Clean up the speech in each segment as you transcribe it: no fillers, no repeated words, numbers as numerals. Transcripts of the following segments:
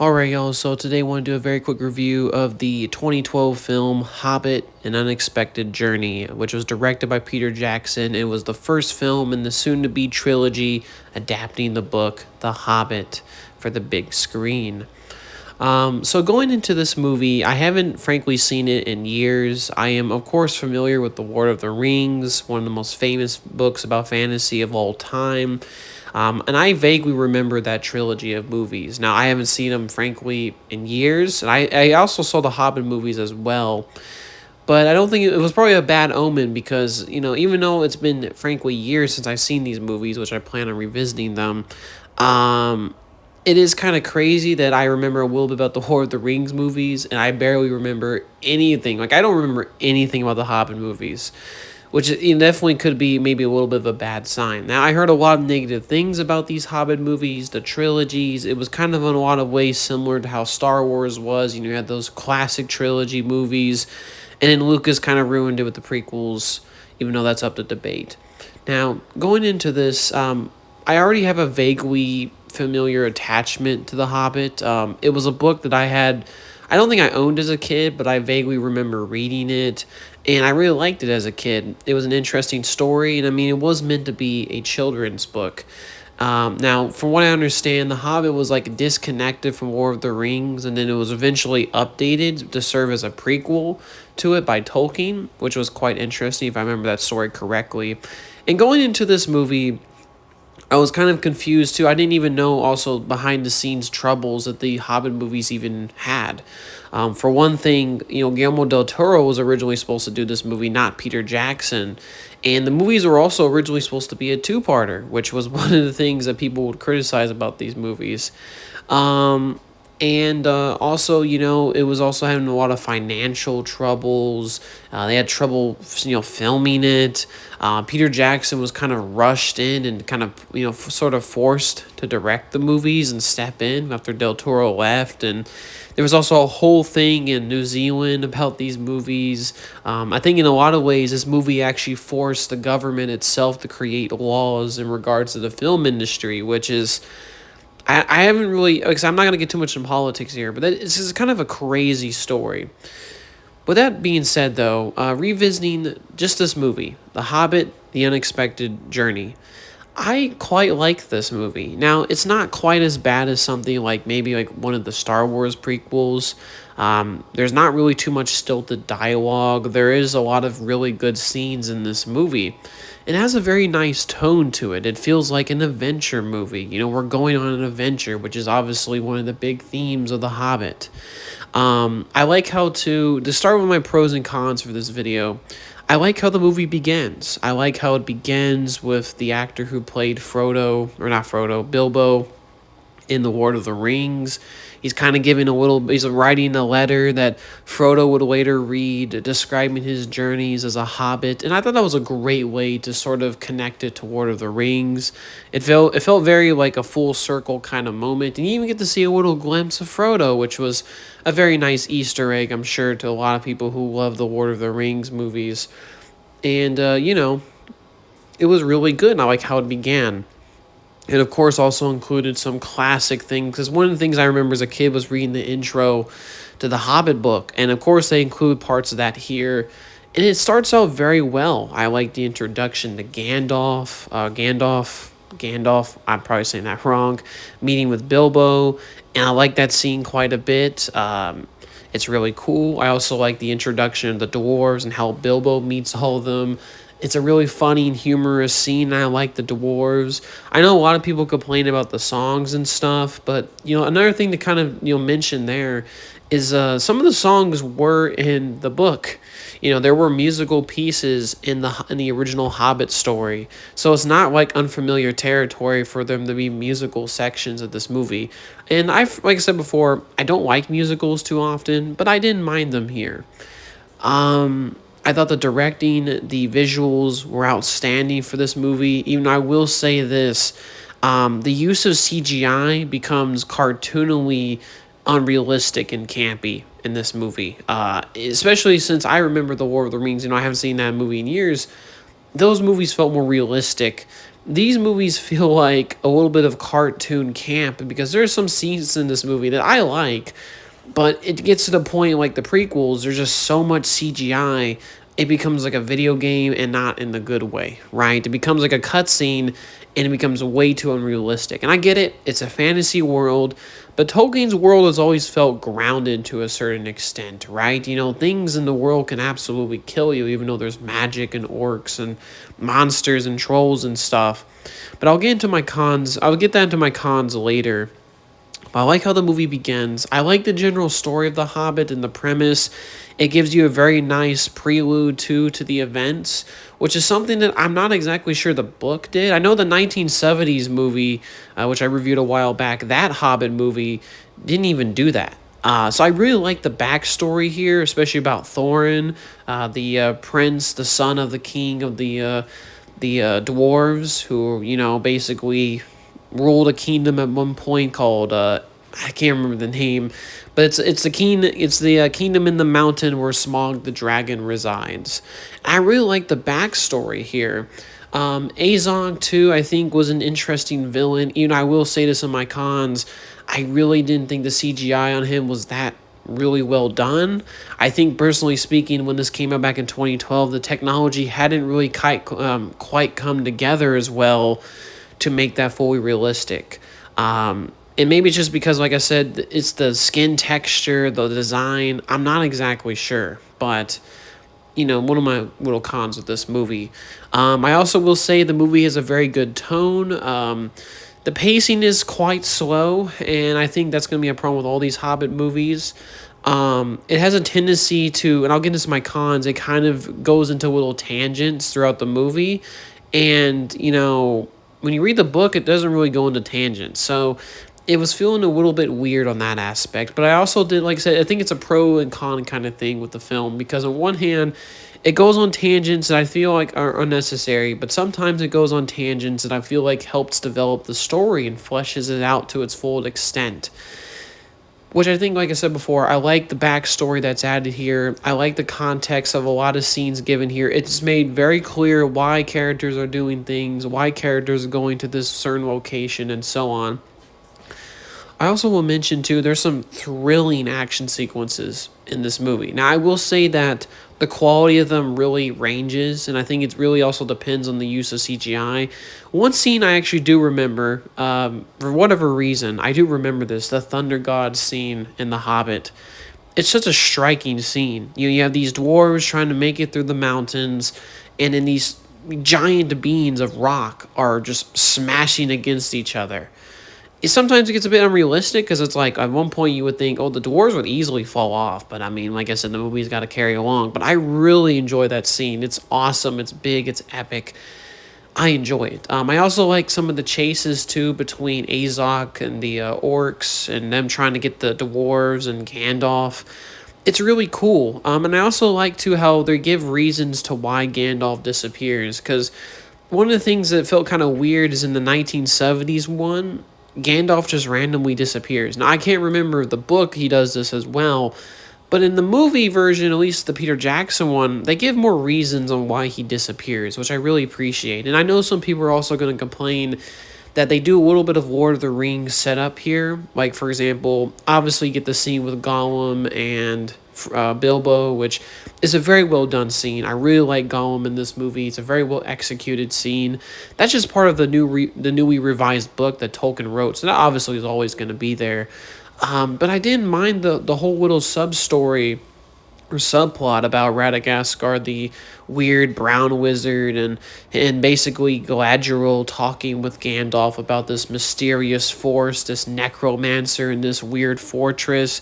Alright, y'all, so today I want to do a very quick review of the 2012 film Hobbit, An Unexpected Journey, which was directed by Peter Jackson. It was the first film in the soon-to-be trilogy adapting the book The Hobbit for the big screen. So going into this movie, I haven't frankly seen it in years. I am, of course, familiar with The Lord of the Rings, one of the most famous books about fantasy of all time. And I vaguely remember that trilogy of movies. Now, I haven't seen them, frankly, in years. And I also saw the Hobbit movies as well. But I don't think it was probably a bad omen because, even though it's been, frankly, years since I've seen these movies, which I plan on revisiting them, it is kind of crazy that I remember a little bit about the Lord of the Rings movies, and I barely remember anything. Like, I don't remember anything about the Hobbit movies, which definitely could be maybe a little bit of a bad sign. Now, I heard a lot of negative things about these Hobbit movies, the trilogies. It was kind of in a lot of ways similar to how Star Wars was. You had those classic trilogy movies, and then Lucas kind of ruined it with the prequels, even though that's up to debate. Now, going into this, I already have a vaguely familiar attachment to The Hobbit. It was a book that I don't think I owned as a kid, but I vaguely remember reading it, and I really liked it as a kid. It was an interesting story, and I mean, it was meant to be a children's book. Now, from what I understand, The Hobbit was like disconnected from War of the Rings, and then it was eventually updated to serve as a prequel to it by Tolkien, which was quite interesting if I remember that story correctly. And going into this movie, I was kind of confused too. I didn't even know also behind the scenes troubles that the Hobbit movies even had. For one thing, Guillermo del Toro was originally supposed to do this movie, not Peter Jackson. And the movies were also originally supposed to be a two-parter, which was one of the things that people would criticize about these movies. And also, it was also having a lot of financial troubles. They had trouble, filming it. Peter Jackson was kind of rushed in and kind of, sort of forced to direct the movies and step in after Del Toro left. And there was also a whole thing in New Zealand about these movies. I think in a lot of ways, this movie actually forced the government itself to create laws in regards to the film industry, which is... I haven't really, because I'm not going to get too much in politics here, but this is kind of a crazy story. With that being said, though, revisiting just this movie, The Hobbit, The Unexpected Journey, I quite like this movie. Now, it's not quite as bad as something like maybe like one of the Star Wars prequels. There's not really too much stilted dialogue. There is a lot of really good scenes in this movie. It has a very nice tone to it. It feels like an adventure movie. We're going on an adventure, which is obviously one of the big themes of The Hobbit. I like how to start with my pros and cons for this video, I like how the movie begins. I like how it begins with the actor who played Bilbo in The Lord of the Rings. He's kind of he's writing a letter that Frodo would later read, describing his journeys as a hobbit. And I thought that was a great way to sort of connect it to Lord of the Rings. It felt very like a full circle kind of moment. And you even get to see a little glimpse of Frodo, which was a very nice Easter egg, I'm sure, to a lot of people who love the Lord of the Rings movies. And, it was really good, and I like how it began. It, of course, also included some classic things, because one of the things I remember as a kid was reading the intro to the Hobbit book, and, of course, they include parts of that here, and it starts out very well. I like the introduction to Gandalf, I'm probably saying that wrong, meeting with Bilbo, and I like that scene quite a bit. It's really cool. I also like the introduction of the dwarves and how Bilbo meets all of them. It's a really funny and humorous scene. I like the dwarves. I know a lot of people complain about the songs and stuff, but, another thing to kind of, mention there is some of the songs were in the book. There were musical pieces in the original Hobbit story. So it's not like unfamiliar territory for them to be musical sections of this movie. And like I said before, I don't like musicals too often, but I didn't mind them here. I thought the directing, the visuals were outstanding for this movie. Even I will say this, the use of CGI becomes cartoonily unrealistic and campy in this movie. Especially since I remember The Lord of the Rings, I haven't seen that movie in years. Those movies felt more realistic these movies feel like a little bit of cartoon camp because there's some scenes in this movie that I like, but it gets to the point like the prequels, there's just so much CGI. It becomes like a video game and not in the good way, right? It becomes like a cutscene and it becomes way too unrealistic. And I get it, it's a fantasy world, but Tolkien's world has always felt grounded to a certain extent, right? You know, things in the world can absolutely kill you, even though there's magic and orcs and monsters and trolls and stuff. But I'll get into my cons. I'll get that into my cons later. But I like how the movie begins. I like the general story of The Hobbit and the premise. It gives you a very nice prelude to the events, which is something that I'm not exactly sure the book did. I know the 1970s movie, which I reviewed a while back, that Hobbit movie didn't even do that. So I really like the backstory here, especially about Thorin, the prince, the son of the king of the dwarves, who basically ruled a kingdom at one point called I can't remember the name, but it's the kingdom in the mountain where Smaug the dragon resides. I really like the backstory here. Azog too, I think, was an interesting villain. I will say this in my cons, I really didn't think the CGI on him was that really well done. I think, personally speaking, when this came out back in 2012, the technology hadn't really quite come together as well to make that fully realistic. And maybe it's just because, like I said, it's the skin texture, the design. I'm not exactly sure, but one of my little cons with this movie. I also will say the movie has a very good tone. The pacing is quite slow, and I think that's going to be a problem with all these Hobbit movies. It has a tendency to, and I'll get into my cons, it kind of goes into little tangents throughout the movie. And, when you read the book, it doesn't really go into tangents. So it was feeling a little bit weird on that aspect. But I also did, like I said, I think it's a pro and con kind of thing with the film. Because on one hand, it goes on tangents that I feel like are unnecessary. But sometimes it goes on tangents that I feel like helps develop the story and fleshes it out to its full extent. Which I think, like I said before, I like the backstory that's added here. I like the context of a lot of scenes given here. It's made very clear why characters are doing things, why characters are going to this certain location, and so on. I also will mention, too, there's some thrilling action sequences in this movie. Now, I will say that the quality of them really ranges, and I think it really also depends on the use of CGI. One scene I actually do remember, for whatever reason, I do remember this, the Thunder God scene in The Hobbit. It's such a striking scene. You have these dwarves trying to make it through the mountains, and then these giant beams of rock are just smashing against each other. Sometimes it gets a bit unrealistic because it's like at one point you would think, oh, the dwarves would easily fall off. But I mean, like I said, the movie's got to carry along. But I really enjoy that scene. It's awesome. It's big. It's epic. I enjoy it. I also like some of the chases too between Azog and the orcs and them trying to get the dwarves and Gandalf. It's really cool. And I also like too how they give reasons to why Gandalf disappears. Because one of the things that felt kind of weird is in the 1970s one, Gandalf just randomly disappears. Now, I can't remember the book, he does this as well, but in the movie version, at least the Peter Jackson one, they give more reasons on why he disappears, which I really appreciate. And I know some people are also going to complain that they do a little bit of Lord of the Rings setup here. Like, for example, obviously you get the scene with Gollum and Bilbo, which is a very well done scene. I really like Gollum in this movie. It's a very well executed scene. That's just part of the newly revised book that Tolkien wrote, so that obviously is always going to be there. But I didn't mind the whole little sub-story or subplot about Radagast, the weird brown wizard, and basically Galadriel talking with Gandalf about this mysterious force, this necromancer in this weird fortress.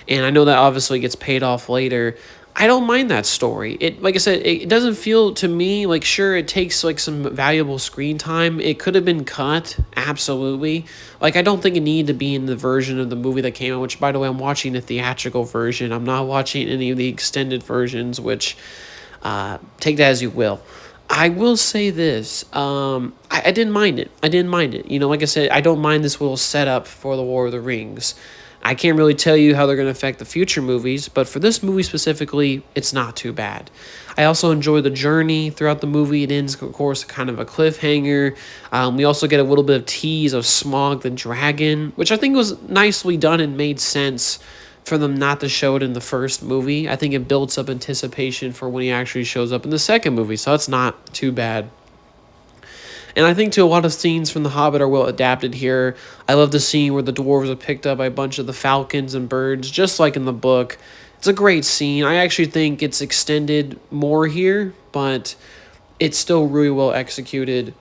And I know that obviously gets paid off later. I don't mind that story. It, like I said, it doesn't feel to me like, sure, it takes like some valuable screen time. It could have been cut, absolutely. Like, I don't think it needed to be in the version of the movie that came out, which, by the way, I'm watching the theatrical version. I'm not watching any of the extended versions, which, take that as you will. I will say this, I didn't mind it. I didn't mind it. Like I said, I don't mind this little setup for the War of the Rings. I can't really tell you how they're going to affect the future movies, but for this movie specifically, it's not too bad. I also enjoy the journey throughout the movie. It ends, of course, kind of a cliffhanger. We also get a little bit of tease of Smaug the dragon, which I think was nicely done and made sense for them not to show it in the first movie. I think it builds up anticipation for when he actually shows up in the second movie, so that's not too bad. And I think, too, a lot of scenes from The Hobbit are well adapted here. I love the scene where the dwarves are picked up by a bunch of the falcons and birds, just like in the book. It's a great scene. I actually think it's extended more here, but it's still really well executed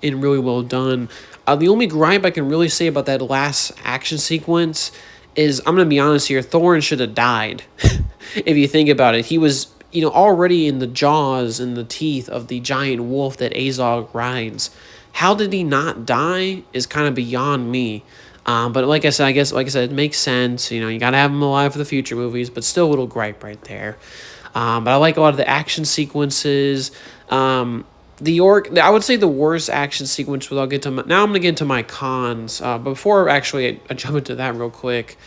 and really well done. The only gripe I can really say about that last action sequence is, I'm going to be honest here, Thorin should have died. If you think about it, he was already in the jaws and the teeth of the giant wolf that Azog rides. How did he not die is kind of beyond me. But like I said, it makes sense. You got to have him alive for the future movies, but still a little gripe right there. But I like a lot of the action sequences. I would say the worst action sequence, but now I'm going to get into my cons. But before actually I jump into that real quick,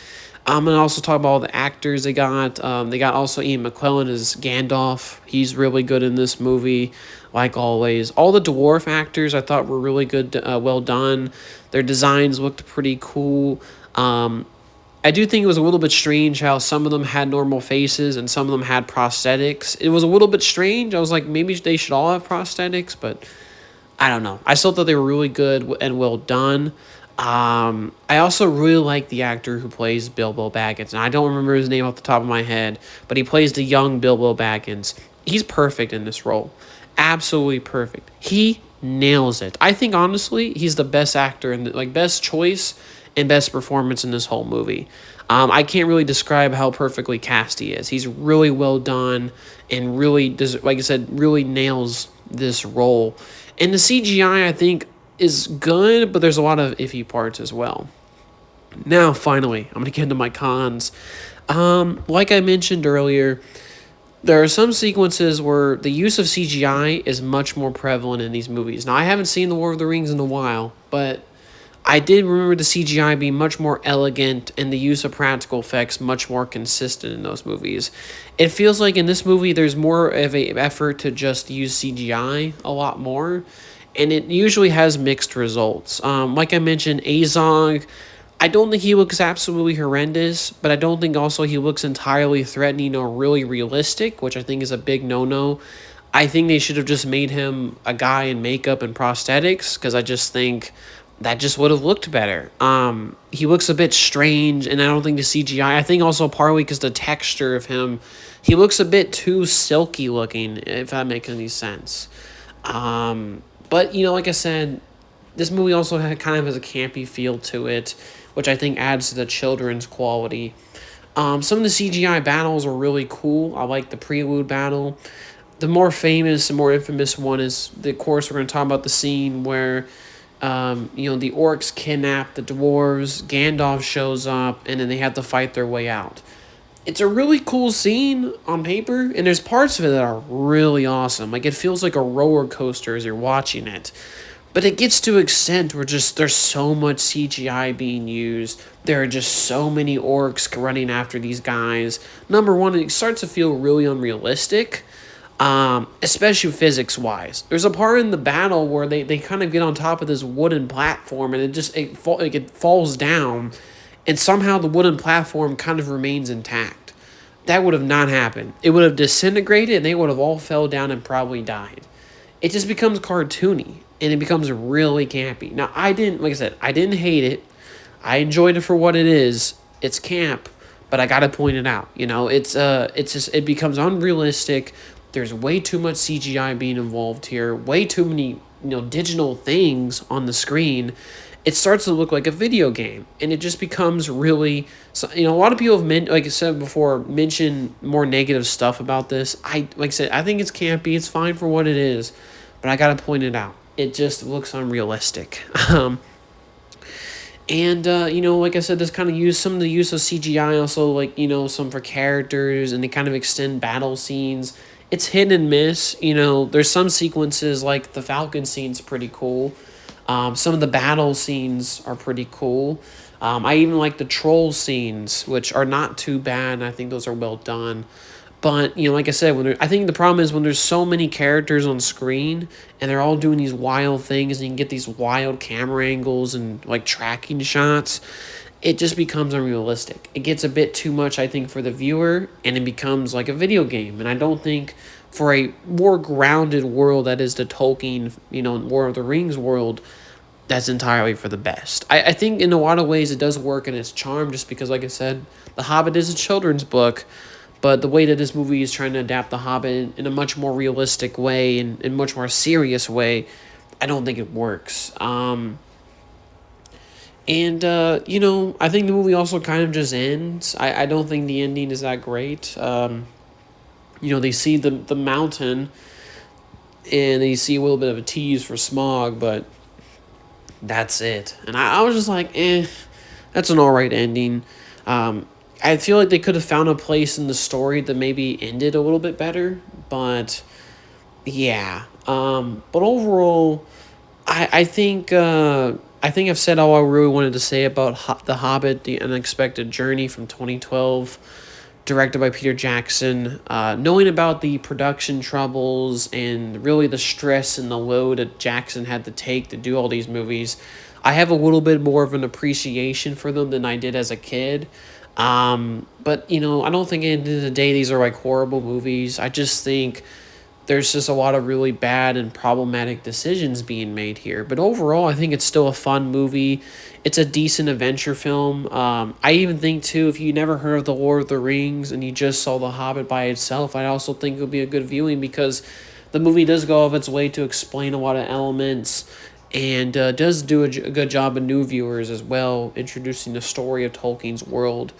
I'm going to also talk about all the actors they got. They got also Ian McKellen as Gandalf. He's really good in this movie, like always. All the dwarf actors I thought were really good, well done. Their designs looked pretty cool. I do think it was a little bit strange how some of them had normal faces and some of them had prosthetics. It was a little bit strange. I was like, maybe they should all have prosthetics, but I don't know. I still thought they were really good and well done. I also really like the actor who plays Bilbo Baggins, and I don't remember his name off the top of my head, but he plays the young Bilbo Baggins. He's perfect in this role. Absolutely perfect. He nails it. I think, honestly, he's the best actor and best choice and best performance in this whole movie. I can't really describe how perfectly cast he is. He's really well done and really, like I said, really nails this role. And the CGI, I think, is good, but there's a lot of iffy parts as well. Now, finally, I'm going to get into my cons. Like I mentioned earlier, there are some sequences where the use of CGI is much more prevalent in these movies. Now, I haven't seen The Lord of the Rings in a while, but I did remember the CGI being much more elegant and the use of practical effects much more consistent in those movies. It feels like in this movie there's more of an effort to just use CGI a lot more, and it usually has mixed results. Like I mentioned, Azog, I don't think he looks absolutely horrendous, but I don't think also he looks entirely threatening or really realistic, which I think is a big no-no. I think they should have just made him a guy in makeup and prosthetics, because I just think that just would have looked better. He looks a bit strange, and I don't think the CGI, I think also partly because the texture of him, he looks a bit too silky looking, if that makes any sense. But, like I said, this movie also kind of has a campy feel to it, which I think adds to the children's quality. Some of the CGI battles are really cool. I like the Prelude battle. The more famous and more infamous one is, of course, we're going to talk about the scene where, the orcs kidnap the dwarves, Gandalf shows up, and then they have to fight their way out. It's a really cool scene on paper, and there's parts of it that are really awesome. Like, it feels like a roller coaster as you're watching it. But it gets to an extent where there's so much CGI being used. There are just so many orcs running after these guys. Number one, it starts to feel really unrealistic, especially physics-wise. There's a part in the battle where they kind of get on top of this wooden platform, and it falls down, and somehow the wooden platform kind of remains intact. That would have not happened. It would have disintegrated, and they would have all fell down and probably died. It just becomes cartoony, and it becomes really campy. Now, I didn't hate it. I enjoyed it for what it is. It's camp, but I gotta point it out. It becomes unrealistic. There's way too much CGI being involved here. Way too many, digital things on the screen. It starts to look like a video game, and it just becomes really, a lot of people have, like I said before, mentioned more negative stuff about this. I think it's campy. It's fine for what it is, but I gotta point it out. It just looks unrealistic. Like I said, this kind of some of the use of CGI also, some for characters, and they kind of extend battle scenes. It's hit and miss. There's some sequences, like the Falcon scene's pretty cool. Some of the battle scenes are pretty cool. I even like the troll scenes, which are not too bad, and I think those are well done. But like I said, I think the problem is when there's so many characters on screen and they're all doing these wild things, and you can get these wild camera angles and like tracking shots, it just becomes unrealistic. It gets a bit too much, I think, for the viewer, and it becomes like a video game. And I don't think for a more grounded world that is the Tolkien, Lord of the Rings world, that's entirely for the best. I think in a lot of ways it does work in its charm, just because, like I said, The Hobbit is a children's book, but the way that this movie is trying to adapt The Hobbit in a much more realistic way and in a much more serious way, I don't think it works. I think the movie also kind of just ends. I don't think the ending is that great. They see the mountain and they see a little bit of a tease for Smog, but that's it. And I was just like, that's an alright ending. I feel like they could have found a place in the story that maybe ended a little bit better, but yeah. But overall, I think I've said all I really wanted to say about The Hobbit: The Unexpected Journey from 2012, directed by Peter Jackson. Knowing about the production troubles and really the stress and the load that Jackson had to take to do all these movies, I have a little bit more of an appreciation for them than I did as a kid. But I don't think at the end of the day these are like horrible movies. I just think there's just a lot of really bad and problematic decisions being made here. But overall, I think it's still a fun movie. It's a decent adventure film. I even think, too, if you never heard of The Lord of the Rings and you just saw The Hobbit by itself, I also think it would be a good viewing, because the movie does go out of its way to explain a lot of elements and does do a good job of new viewers as well, introducing the story of Tolkien's world,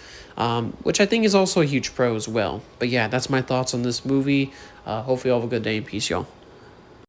which I think is also a huge pro as well. But yeah, that's my thoughts on this movie. Hopefully you all have a good day, and peace, y'all.